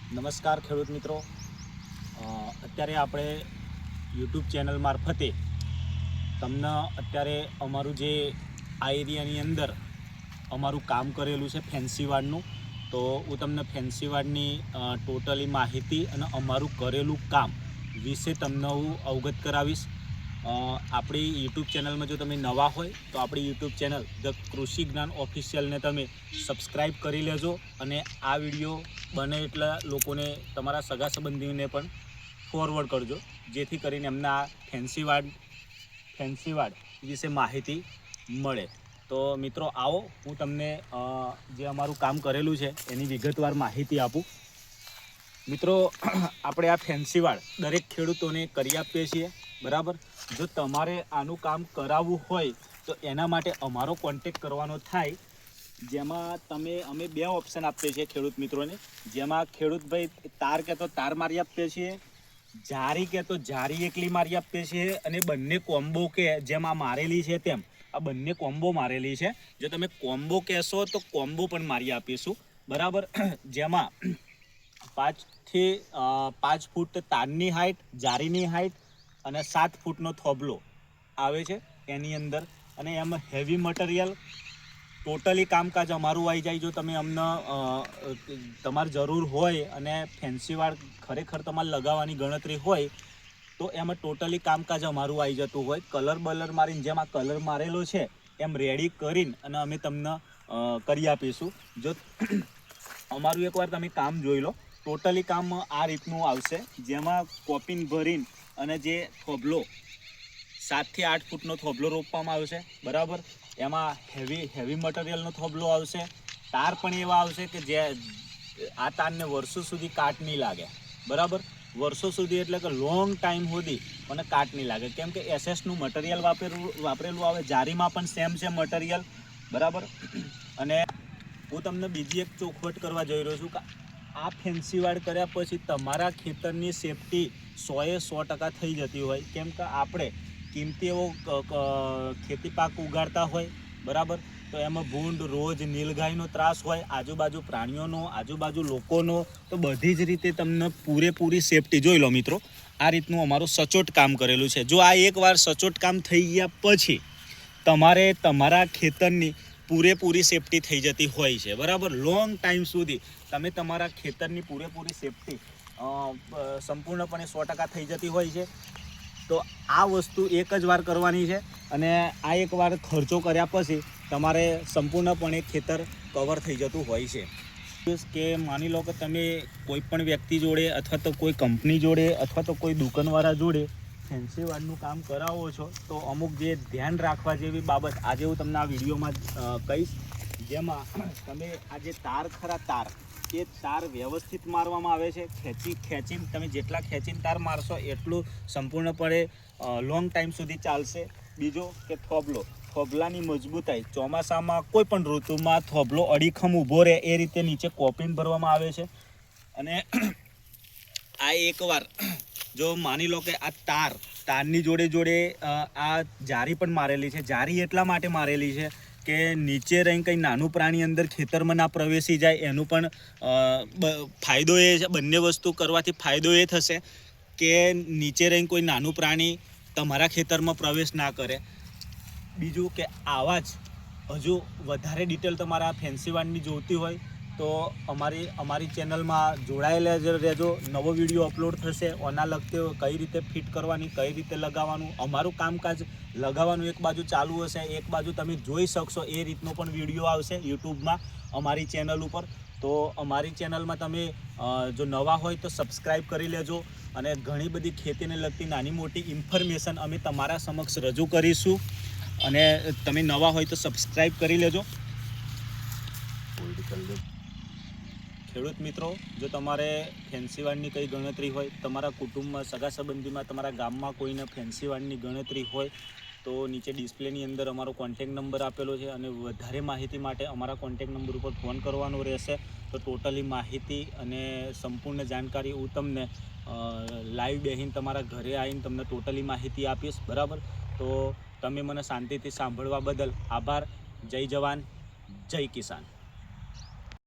નમસ્કાર ખેડૂત મિત્રો, અત્યારે આપણે યુટ્યુબ ચેનલ મારફતે તમને અત્યારે અમારું જે આ એરિયાની અંદર અમારું કામ કરેલું છે ફેન્સી વાડનું, તો હું તમને ફેન્સી વાડની ટોટલી માહિતી અને અમારું કરેલું કામ વિશે તમને હું અવગત કરાવીશ. આપણી યુટ્યુબ ચેનલમાં જો તમે નવા હોય તો આપણી યુટ્યુબ ચેનલ ધ કૃષિ જ્ઞાન ઓફિશિયલને તમે સબસ્ક્રાઈબ કરી લેજો અને આ વિડીયો બને એટલા લોકોને, તમારા સગા સંબંધીઓને પણ ફોરવર્ડ કરજો, જેથી કરીને એમને આ ફેન્સી વાડ વિશે માહિતી મળે. તો મિત્રો આવો, હું તમને જે અમારું કામ કરેલું છે એની વિગતવાર માહિતી આપું. મિત્રો, આપણે આ ફેન્સી વાડ દરેક ખેડૂતોને કરી આપીએ છીએ, બરાબર. જો તમારે આનું કામ કરાવવું હોય તો એના માટે અમારો કોન્ટેક કરવાનો થાય, જેમાં અમે બે ઓપ્શન આપીએ છીએ ખેડૂત મિત્રોને. જેમાં ખેડૂત ભાઈ તાર કે તો તાર મારી આપીએ છીએ, જારી કે તો જારી એકલી મારી આપીએ છીએ, અને બંને કોમ્બો કે જેમ આ મારેલી છે તેમ આ બંને કોમ્બો મારેલી છે. જો તમે કોમ્બો કહેશો તો કોમ્બો પણ મારી આપીશું, બરાબર. જેમાં 5 ફૂટ તારની હાઈટ, જારીની હાઈટ અને 7 ફૂટનો થોબલો આવે છે એની અંદર. અને એમાં હેવી મટીરિયલ ટોટલી કામકાજ અમારું આવી જાય. જો તમે અમને તમારે જરૂર હોય અને ફેન્સી વાડ ખરેખર તમારે લગાવવાની ગણતરી હોય તો એમાં ટોટલી કામકાજ અમારું આવી જતું હોય. કલર બલર મારીને જેમ આ કલર મારેલો છે એમ રેડી કરીને અને અમે તમને કરી આપીશું. જો અમારું એકવાર તમે કામ જોઈ લો, ટોટલી કામ આ રીતનું આવશે, જેમાં કોપિન ભરીને અને જે થોબલો 7 થી 8 ફૂટનો થોબલો રોપવામાં આવશે, બરાબર. એમાં હેવી મટીરિયલનો થોબલો આવશે. તાર પણ એવા આવશે કે જે આ તારને વર્ષો સુધી કાટ નહીં લાગે, બરાબર. વર્ષો સુધી એટલે કે લોંગ ટાઈમ સુધી મને કાટ નહીં લાગે, કેમ કે એસએસનું મટીરિયલ વાપરેલું આવે. જારીમાં પણ સેમ મટીરિયલ, બરાબર. અને હું તમને બીજી એક ચોખવટ કરવા જઈ રહ્યો છું કે આ ફેન્સી વાડ કર્યા પછી તમારા ખેતરની સેફટી 100% થઈ જતી હોય, કેમ કે આપણે કિંમતી એવો ખેતી પાક ઉગાડતા હોય, બરાબર. તો એમાં ભૂંડ, રોજ, નીલગાયનો ત્રાસ હોય, આજુબાજુ પ્રાણીઓનો, આજુબાજુ લોકોનો. તો બધી જ રીતે તમને પૂરેપૂરી સેફટી જોઈ લો મિત્રો. આ રીતનું અમારું સચોટ કામ કરેલું છે. જો આ એકવાર સચોટ કામ થઈ ગયા પછી તમારે તમારા ખેતરની પૂરેપૂરી સેફટી થઈ જતી હોય છે, બરાબર. લોંગ ટાઈમ સુધી તમે તમારા ખેતરની પૂરેપૂરી સેફટી સંપૂર્ણપણે 100% થઈ જતી હોય છે. તો આ વસ્તુ એક જ વાર કરવાની છે, અને આ એક વાર ખર્ચો કર્યા પછી તમારે સંપૂર્ણપણે ખેતર કવર થઈ જતું હોય છે. કે માની લો કે તમે કોઈ પણ વ્યક્તિ જોડે અથવા તો કોઈ કંપની જોડે અથવા તો કોઈ દુકાનવાળા જોડે ફેન્સી વાડનું કામ કરાવો છો તો અમુક જે ધ્યાન રાખવા જેવી બાબત આજે હું તમને આ વિડીયોમાં કહીશ. જેમાં તમે આ જે તાર એ તાર વ્યવસ્થિત મારવામાં આવે છે. ખેંચીને તમે જેટલા ખેંચીને તાર મારશો એટલું સંપૂર્ણપણે લોંગ ટાઈમ સુધી ચાલશે. બીજો કે થોબલાની મજબૂતાઈ, ચોમાસામાં કોઈ પણ ઋતુમાં થોબલો અડીખમ ઊભો રહે એ રીતે નીચે કોપિંગ ભરવામાં આવે છે. અને આ એકવાર જો માની લો કે આ તારની જોડે આ જારી પણ મારેલી છે. જારી એટલા માટે મારેલી છે કે નીચે રહીને કંઈ નાનું પ્રાણી અંદર ખેતરમાં ના પ્રવેશી જાય, એનું પણ ફાયદો એ છે. બંને વસ્તુ કરવાથી ફાયદો એ થશે કે નીચે રહીને કોઈ નાનું પ્રાણી તમારા ખેતરમાં પ્રવેશ ના કરે. બીજું કે આવા જ હજુ વધારે ડિટેલ તમારા ફેન્સી વાડની જોઈતી હોય તો અમારી ચેનલમાં જોડાયેલા રહેજો. નવો વિડીયો અપલોડ થશે, ઓના લગતે કઈ રીતે ફિટ કરવાની, કઈ રીતે લગાવવાનું, અમારું કામકાજ લગાવવાનું એક બાજુ ચાલુ હશે, એક બાજુ તમે જોઈ શકશો એ રીતનો પણ વિડીયો આવશે યુટ્યુબમાં અમારી ચેનલ ઉપર. તો અમારી ચેનલમાં તમે જો નવા હોય તો સબસ્ક્રાઈબ કરી લેજો, અને ઘણી બધી ખેતીને લગતી નાની મોટી ઇન્ફોર્મેશન અમે તમારા સમક્ષ રજૂ કરીશું. અને તમે નવા હોય તો સબસ્ક્રાઈબ કરી લેજો. ખેડૂત મિત્રો, જો તમારે ફેન્સી વાડની કંઈ ગણતરી હોય, તમારા કુટુંબમાં, સગા સંબંધીમાં, તમારા ગામમાં કોઈને ફેન્સી વાડની ગણતરી હોય તો નીચે ડિસ્પ્લેની અંદર અમારો કોન્ટેક નંબર આપેલો છે, અને વધારે માહિતી માટે અમારા કોન્ટેક નંબર ઉપર ફોન કરવાનો રહેશે. તો ટોટલી માહિતી અને સંપૂર્ણ જાણકારી હું તમને લાઈવ બેહીને તમારા ઘરે આવીને તમને ટોટલી માહિતી આપીશ, બરાબર. તો તમે મને શાંતિથી સાંભળવા બદલ આભાર. જય જવાન, જય કિસાન.